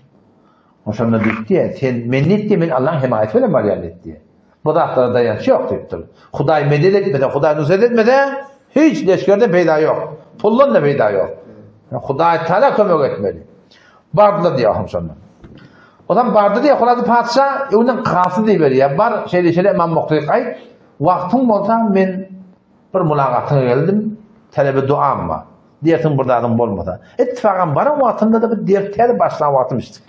O şunda deyip diye sen mennet diye men Allah'ın himayet verin var yani diye. Bu da aktarda dayanış yok deyip dur. Huday medet etmeden, Huday nusret etmeden hiç leşkerde peyda yok. Pullun da peyda yok. Yani Huday Teala kömek etmeli. Bardılar diye ahım sonra. O zaman bardı diye kuladı padişah, ondan kası diye veriyor. Bar şeyle İmam Muqri kayıt. Vaktim olsa men bir mülakatına geldim. Talebe duam var. Diyetim burada adım olmadı. İttifakım var ama vaktinde de bir defter başlan vaktimiştik.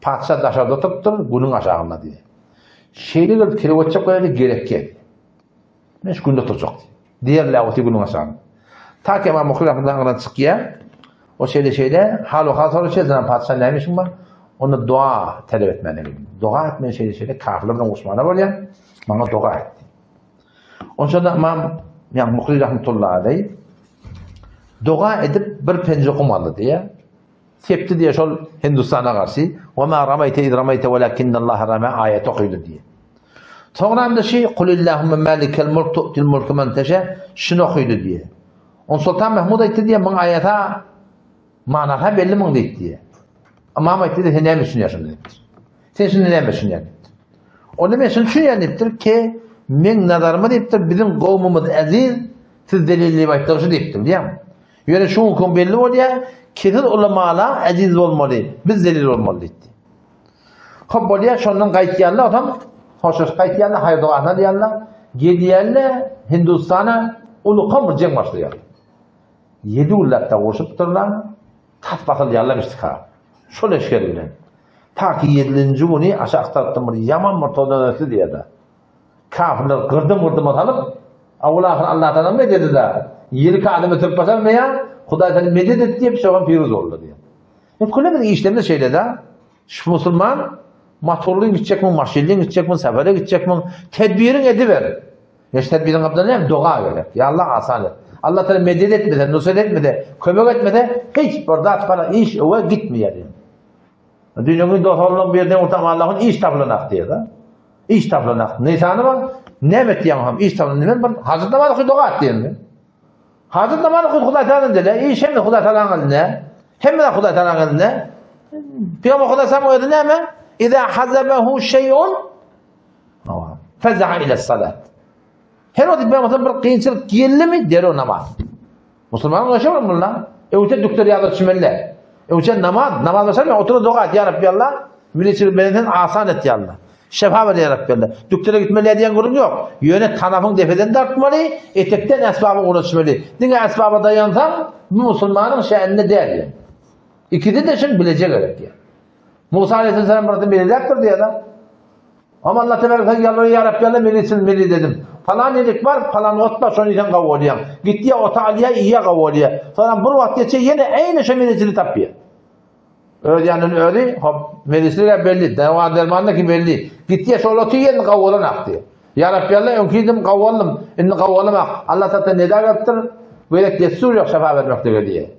Padişah aşağıda oturup günün aşağında diye. Şeyle gelip kilovatça koyardı gerek geldi. Beş günde tutacak. Diğer lavati günün aşağında. Ta ki İmam Muqri rahmetullahi çıkıyor. O şeyle hal o hal sonra zaman padişah neymişim var? Onu dua talep etmeni bildim. Dua etmeyen şeyle kafirlerden Osman'a var ya. Bana dua etti. Onun için İmam Muqri rahmetullahi aleyh dua edip bir pencekum aldı diye. Tepti diye şol Hindistan'a karşı وَمَا رَمَيْتَ اِذْ رَمَيْتَ وَلَكِنَّ اللّٰهَ رَمَى ayet okuydu diye. Sonra da şey قُلِ اللّٰهُمَّ مَالِكَ الْمُلْكِ تُؤْتِ الْمُلْكِ مَنْ تَشَاءُ şunu okuydu diye. On Sultan Mahmud etti diye bu ayete manada belli mi dedi diye. Ama etti de ne misin yaşın dedi. Sen şimdi ne misin yani? O ne misin şu yani ki men nazarıma deyiptir bizim kavmimiz aziz siz delilli başlığı deyiptir diye. Yani şu hukum belli oluyor. Kesin ulamalar aziz olmalı. Biz delil olmalı dedi. Hop oluyor şundan kayıtlayanlar adam hoşuz kayıtlayanlar hayır doğanlar diyenler gediyenler Hindistan'a ulukan bir cenk başlıyor. 7 ullatta uğraşıp dururlar. Kat batıl yerlemiştik ha. Şöyle şeriyle. Ta ki 7. günü aşağı aktarttım bir yaman mırtodonası diye de. Kafirler kırdım atalım. Allah Teala ne dedi de. Yeri kademe tırp basar mı ya? Huday Teala medet etti diye bir şey olan piruz oldu diye. Kulübün işlerinde şeyle de. Şu Müslüman motorluğun gidecek mi, maşinliğin gidecek mi, sefere gidecek mi? Tedbirin ediver. Yaş tedbirin kapıda ne? Dua verir. Ya Allah asan et. Allah Teala medet etmedi, nusret etmedi, kömek etmedi. Hiç burada atfala iş ova gitmiyor diye. Dünyanın doktorluğun bir yerden ortam Allah'ın iş tablanak diye de. İş tablanak. Nisanı var? Ne mettiyem iş tablanak. Ben Hazreti Namaz'ı dua et diyelim mi? Hazreti Namaz'ı Huday Teala'nın dedi. İş hem de Huday Teala'nın eline. Hem de Huday Teala'nın eline. Peygamber Huday Teala'nın eline mi? İza hazabahu şey'un feza'a ila salat. Her o dibe mesela bir kıyınçılık geldi mi der o namaz. Müslümanın yaşamıyor mu lan? Uçak doktor yazır çimelle. Uçak namaz başlar mı? Oturup dua et ya Rabbi Allah. Milletçilik benden asan et ya Allah. Şefa ver ya Rabbi Allah. Doktora gitmeli diyen kurum yok. Yöne tanafın defeden dartmalı, etekten esbabı uğraşmalı. Dine esbaba dayansam bu Müslümanın şe'ninde değil yani. İkide de şimdi bilecek gerek yani. Musa Aleyhisselam bıraktı bilecektir diye de. Ama Allah Teala yalvarıyor ya Rabbi Allah milli dedim. Falan yedik var, falan ot var, sonra için kavvalıyam. Gitti ya ota aliye, iyiye kavvalıyam. Sonra bir vakit geçe yine aynı şey milletini tapıyor. Öğreyanın öğreyi, milletini belli, deva dermanındaki belli. Gitti ya şöyle otu yerini kavvalan aktı. Ya Rabbi Allah önküydüm kavvalım, inni kavvalım ak. Allah Teala neda yaptır, böyle destur yok şefa vermektir diye.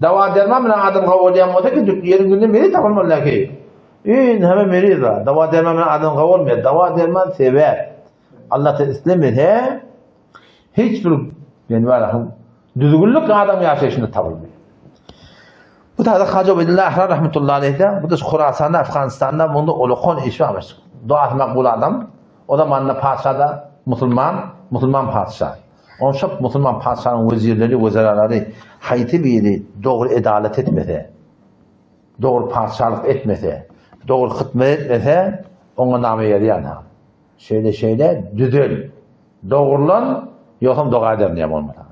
Deva dermanına adam kavvalıyam olsa ki yerin günden beri tapılmalı ki. Hemen meriza. Dava dermanına adam kavvalmıyor. Dava derman sever. Allah Teala istemedi. Hiçbir yani var düzgünlük adam yaşayışında tapılmıyor. Bu da Hacı Ubeydullah rahmetullahi aleyh'de bu da Khurasan'da Afganistan'da bunda olukon iş varmış. Dua makbul adam. O zamanla padişahda Müslüman padişah. Onun için Müslüman padişahın vezirleri, veziraları hayti biri doğru adalet etmese, doğru padişahlık etmese, doğru hizmet etmese ona namı yarayana. Şeyle düzül. Doğrulan yoksa dua ederim olmadan.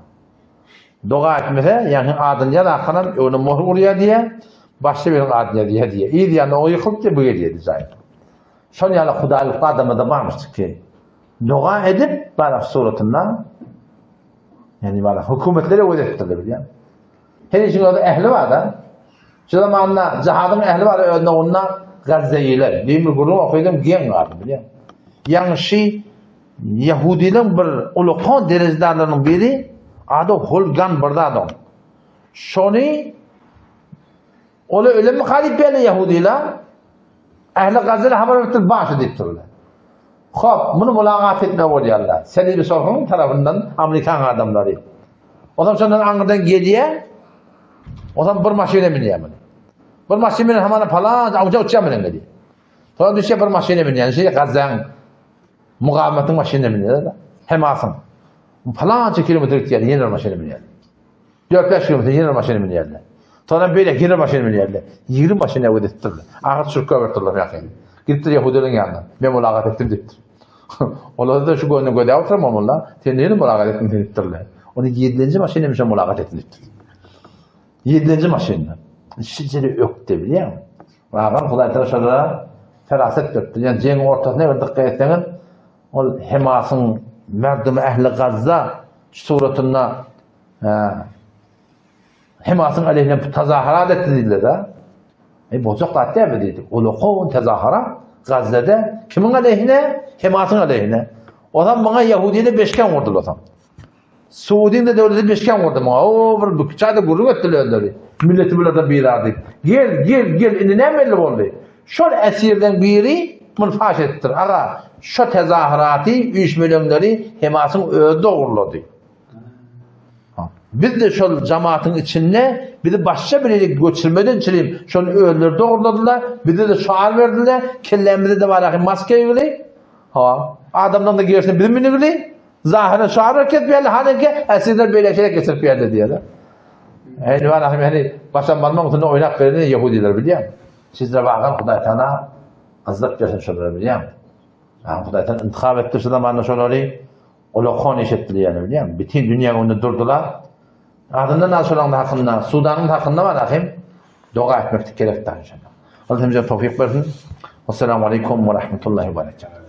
Dua etmese yani adınca da kanan onu muhur vuruyor diye başka bir adınca diye. İyi diye o yıkılıp da bu diye zaten. Son yani Hudaylık adamı da varmıştı ki dua edip bana suratından yani bana hükümetlere öğrettiler biliyor musun? Her işin orada ehli var da şu zamanla cihadın ehli var önüne onunla Gazze'yiler. Bir grup okuyordum gen vardı biliyor musun? Yani şey Yahudilerin bir ulukan derecelerinin biri adı Hulgan bir adam. Şunu öyle mi halifeli Yahudiler? Ehli Gazze'yle haber verip başı deyip dururlar. Hop bunu mülaqat etme oluyorlar. Seni bir sorunun tarafından Amerikan adamları. O zaman sonra Ankara'dan geliyor. O zaman bir maşine biniyor. Bir maşine biniyor hemen falan avuca uçağı biniyor. Sonra düşüyor bir maşine biniyor. Yani Gazze'nin mukavemetin maşine biniyor da. Hemasın. Falanca kilometre gidiyor. Yeni maşine biniyor. 4-5 kilometre yeni maşine biniyor. Sonra böyle yeni maşine biniyor. 20 maşine ödettirdiler. Ahmet Şurk'a öğrettiler. Gittir Yahudilerin yanına. Ben mülaqat ettim deyiptir. Onlar da şu gönlüne göre oturmam onlar. Sen neyle mülaqat ettin deyiptirler. Onu 7. maşinemişe mülaqat ettin deyiptir. 7. maşinle. Şiceri öktü biliyor musun? Ağam Huday Teala şurada feraset dörttü. Yani cengi ortasına bir dikkat etseniz o Hemas'ın merdumi ehli Gazza suratına Hemas'ın aleyhine tezahürat ettiler de. Bozuk da hatta dedik. Olukun tezahürat Gazze'de kimin aleyhine? Hemas'ın aleyhine. O zaman bana Yahudi'yle beşken vurdu o zaman. Suudi'nin de devleti beşken vurdu bana. O bir bıçağı da gurur ettiler. Milleti burada bir ardık. Gel. İndi ne belli oldu? Şu esirden biri münfaş ettir. Aga şu tezahüratı 3 milyonları Hemas'ın öldü uğurladı. Biz de şu cemaatin içinde bir de başka birilik göçürmeden çileyim. Şunu öldürdü uğurladılar. Bir de şuar verdiler. Kellemizde de var maske yürü. Adamdan da gerisini bizim minigli. Zahire şuar hareket verdi. Hani ki esirler böyle şeyler getirip verdi diyorlar. Yani var hani baştan balma mutunda oynak verdiğini Yahudiler biliyor musun? Sizler bakın Huday Teala azlık görsün şunları biliyor musun? Huday Teala intikab ettir şu zamanla şunları olukon işettiler yani biliyor musun? Bütün dünya önünde durdular. Ardından Nasr'ın hakkında, Sudan'ın hakkında var hakim. Dua etmek gerektir inşallah. Allah bize tevfik versin. Vesselamu aleyküm ve rahmetullahi ve berekatuhu.